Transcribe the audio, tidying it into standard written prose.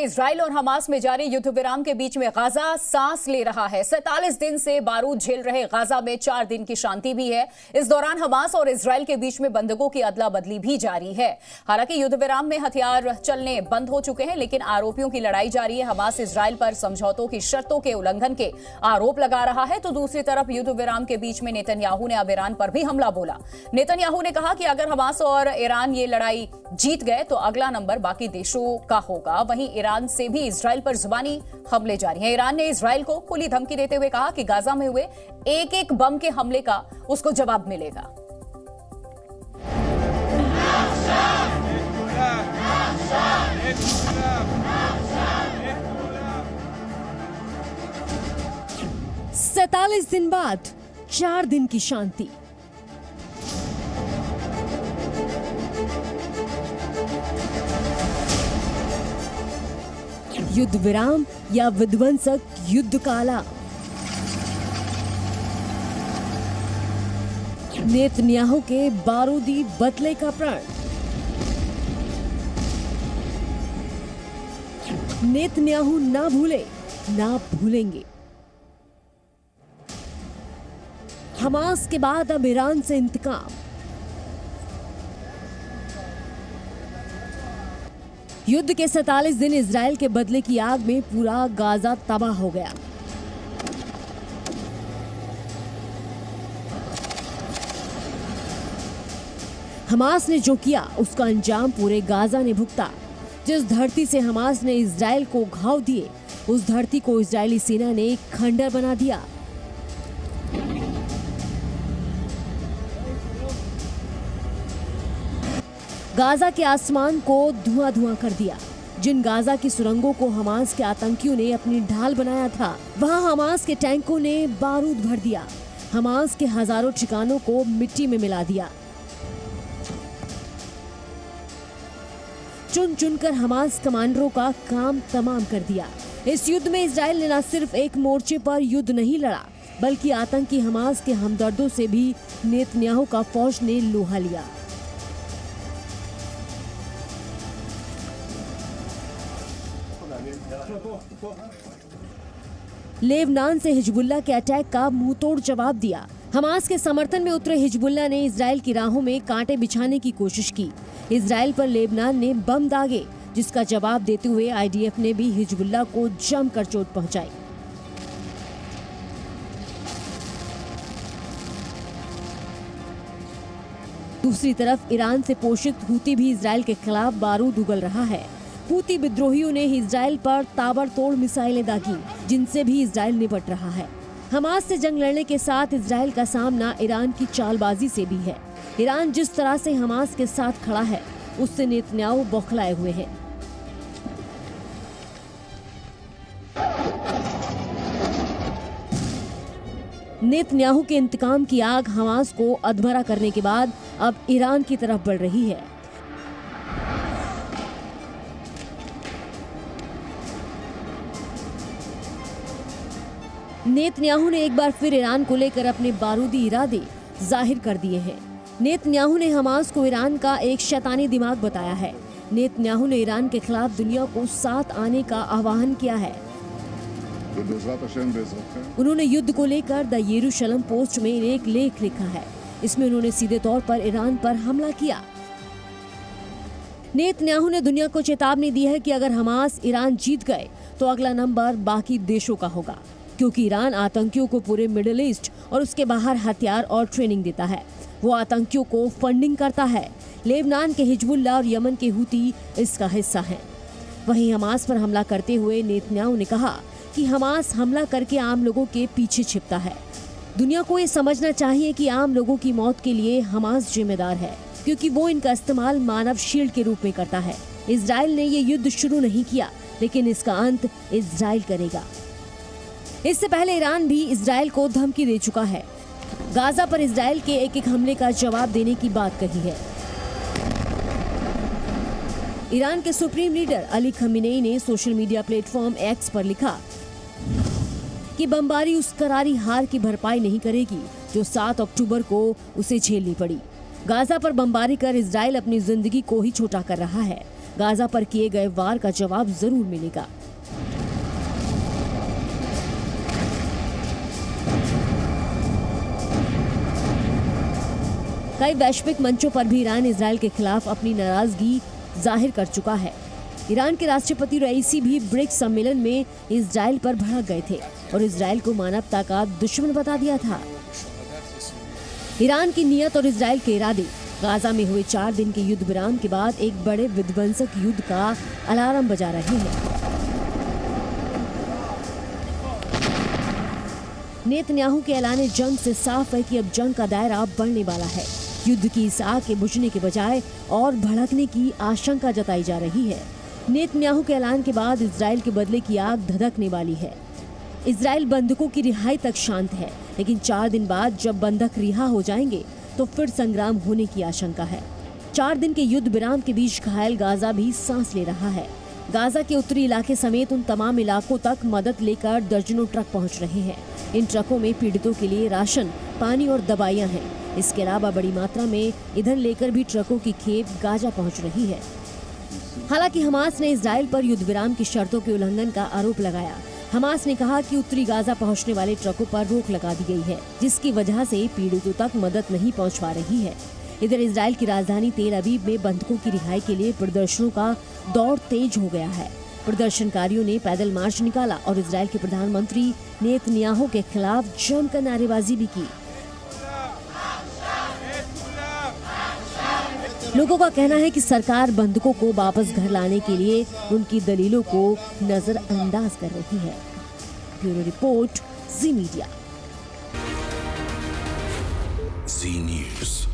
Israel और Hamas में जारी युद्ध विराम के बीच में गाजा सांस ले रहा है। 47 दिन से बारूद झेल रहे गाजा में 4 दिन की शांति भी है। इस दौरान हमास और इजराइल के बीच में बंधकों की अदला बदली भी जारी है। हालांकि युद्ध विराम में हथियार चलने बंद हो चुके हैं, लेकिन आरोपियों की लड़ाई जारी है। हमास इजराइल पर समझौतों की शर्तों के उल्लंघन के आरोप लगा रहा है, तो दूसरी तरफ युद्ध विराम के बीच में नेतन्याहू ने अब ईरान पर भी हमला बोला। नेतन्याहू ने कहा कि अगर हमास और ईरान ये लड़ाई जीत गए तो अगला नंबर बाकी देशों का होगा। वहीं ईरान से भी इजराइल पर जुबानी हमले जारी हैं। ईरान ने इजराइल को खुली धमकी देते हुए कहा कि गाजा में हुए एक एक बम के हमले का उसको जवाब मिलेगा। सैतालीस दिन बाद 4 दिन की शांति। युद्ध विराम या विध्वंसक युद्ध काला। नेतन्याहू के बारूदी बदले का प्रण। नेतन्याहू ना भूले ना भूलेंगे। हमास के बाद अब ईरान से इंतकाम। युद्ध के 47 दिन इजराइल के बदले की आग में पूरा गाजा तबाह हो गया। हमास ने जो किया उसका अंजाम पूरे गाजा ने भुगता। जिस धरती से हमास ने इजराइल को घाव दिए, उस धरती को इजरायली सेना ने खंडर बना दिया। गाजा के आसमान को धुआं धुआं कर दिया। जिन गाजा की सुरंगों को हमास के आतंकियों ने अपनी ढाल बनाया था, वहां हमास के टैंकों ने बारूद भर दिया। हमास के हजारों ठिकानों को मिट्टी में मिला दिया। चुन चुनकर हमास कमांडरों का काम तमाम कर दिया। इस युद्ध में इजराइल ने न सिर्फ एक मोर्चे पर युद्ध नहीं लड़ा, बल्कि आतंकी हमास के हमदर्दों से भी नेतन्याहू का फौज ने लोहा लिया। लेबनान से हिजबुल्लाह के अटैक का मुंहतोड़ जवाब दिया। हमास के समर्थन में उतरे हिजबुल्लाह ने इजराइल की राहों में कांटे बिछाने की कोशिश की। इजराइल पर लेबनान ने बम दागे, जिसका जवाब देते हुए आईडीएफ ने भी हिजबुल्लाह को जमकर चोट पहुंचाई। दूसरी तरफ ईरान से पोषित हूती भी इजराइल के खिलाफ बारूद उगल रहा है। हूती विद्रोहियों ने इजराइल पर ताबड़तोड़ मिसाइलें दागी, जिनसे भी इजराइल निपट रहा है। हमास से जंग लड़ने के साथ इजराइल का सामना ईरान की चालबाजी से भी है। ईरान जिस तरह से हमास के साथ खड़ा है, उससे नेतन्याहू बौखलाए हुए हैं। नेतन्याहू के इंतकाम की आग हमास को अधमरा करने के बाद अब ईरान की तरफ बढ़ रही है। नेतन्याहू ने एक बार फिर ईरान को लेकर अपने बारूदी इरादे जाहिर कर दिए हैं। नेतन्याहू ने हमास को ईरान का एक शैतानी दिमाग बताया है। नेतन्याहू ने ईरान के खिलाफ दुनिया को साथ आने का आह्वान किया है। उन्होंने युद्ध को लेकर द यरूशलेम पोस्ट में एक लेख लिखा है। इसमें उन्होंने सीधे तौर पर ईरान पर हमला किया। नेतन्याहू ने दुनिया को चेतावनी दी है कि अगर हमास ईरान जीत गए तो अगला नंबर बाकी देशों का होगा, क्योंकि ईरान आतंकियों को पूरे मिडिल ईस्ट और उसके बाहर हथियार और ट्रेनिंग देता है। वो आतंकियों को फंडिंग करता है। लेबनान के हिजबुल्लाह और यमन के हूती इसका हिस्सा हैं। वहीं हमास पर हमला करते हुए नेतन्याहू ने कहा कि हमास हमला करके आम लोगों के पीछे छिपता है। दुनिया को ये समझना चाहिए कि आम लोगों की मौत के लिए हमास जिम्मेदार है, क्योंकि वो इनका इस्तेमाल मानव शील्ड के रूप में करता है। इजराइल ने ये युद्ध शुरू नहीं किया, लेकिन इसका अंत इजराइल करेगा। इससे पहले ईरान भी इजराइल को धमकी दे चुका है। गाजा पर इजराइल के एक एक हमले का जवाब देने की बात कही है। ईरान के सुप्रीम लीडर अली खमीनेई ने सोशल मीडिया प्लेटफॉर्म एक्स पर लिखा कि बमबारी उस करारी हार की भरपाई नहीं करेगी जो 7 अक्टूबर को उसे झेलनी पड़ी। गाजा पर बमबारी कर इजराइल अपनी जिंदगी को ही छोटा कर रहा है। गाजा पर किए गए वार का जवाब जरूर मिलेगा। कई वैश्विक मंचों पर भी ईरान इसराइल के खिलाफ अपनी नाराजगी जाहिर कर चुका है। ईरान के राष्ट्रपति रईसी भी ब्रिक्स सम्मेलन में इसराइल पर भड़क गए थे और इसराइल को मानवता का दुश्मन बता दिया था। ईरान की नीयत और इसराइल के इरादे। गाजा में हुए 4 दिन के युद्ध विराम के बाद एक बड़े विध्वंसक युद्ध का अलार्म बजा रहे हैं। नेतन्याहू के ऐलान जंग से साफ है कि अब जंग का दायरा बढ़ने वाला है। युद्ध की इस आग के बुझने के बजाय और भड़कने की आशंका जताई जा रही है। नेतन्याहू के ऐलान के बाद इसराइल के बदले की आग धधकने वाली है। इसराइल बंधकों की रिहाई तक शांत है, लेकिन 4 दिन बाद जब बंधक रिहा हो जाएंगे तो फिर संग्राम होने की आशंका है। 4 दिन के युद्ध विराम के बीच घायल गाजा भी सांस ले रहा है। गाजा के उत्तरी इलाके समेत उन तमाम इलाकों तक मदद लेकर दर्जनों ट्रक पहुंच रहे हैं। इन ट्रकों में पीड़ितों के लिए राशन, पानी और दवाइयां हैं। इसके अलावा बड़ी मात्रा में ईंधन लेकर भी ट्रकों की खेप गाजा पहुंच रही है। हालांकि हमास ने इसराइल पर युद्ध विराम की शर्तों के उल्लंघन का आरोप लगाया। हमास ने कहा कि उत्तरी गाजा पहुंचने वाले ट्रकों पर रोक लगा दी गई है, जिसकी वजह से पीड़ितों तक मदद नहीं पहुंच पा रही है। इधर इसराइल की राजधानी तेल अवीव में बंधकों की रिहाई के लिए प्रदर्शनों का दौर तेज हो गया है। प्रदर्शनकारियों ने पैदल मार्च निकाला और इसराइल के प्रधानमंत्री नेतन्याहू के खिलाफ जमकर नारेबाजी भी की। लोगों का कहना है कि सरकार बंधकों को वापस घर लाने के लिए उनकी दलीलों को नजरअंदाज कर रही है। ब्यूरो रिपोर्ट, जी मीडिया। जी न्यूज़।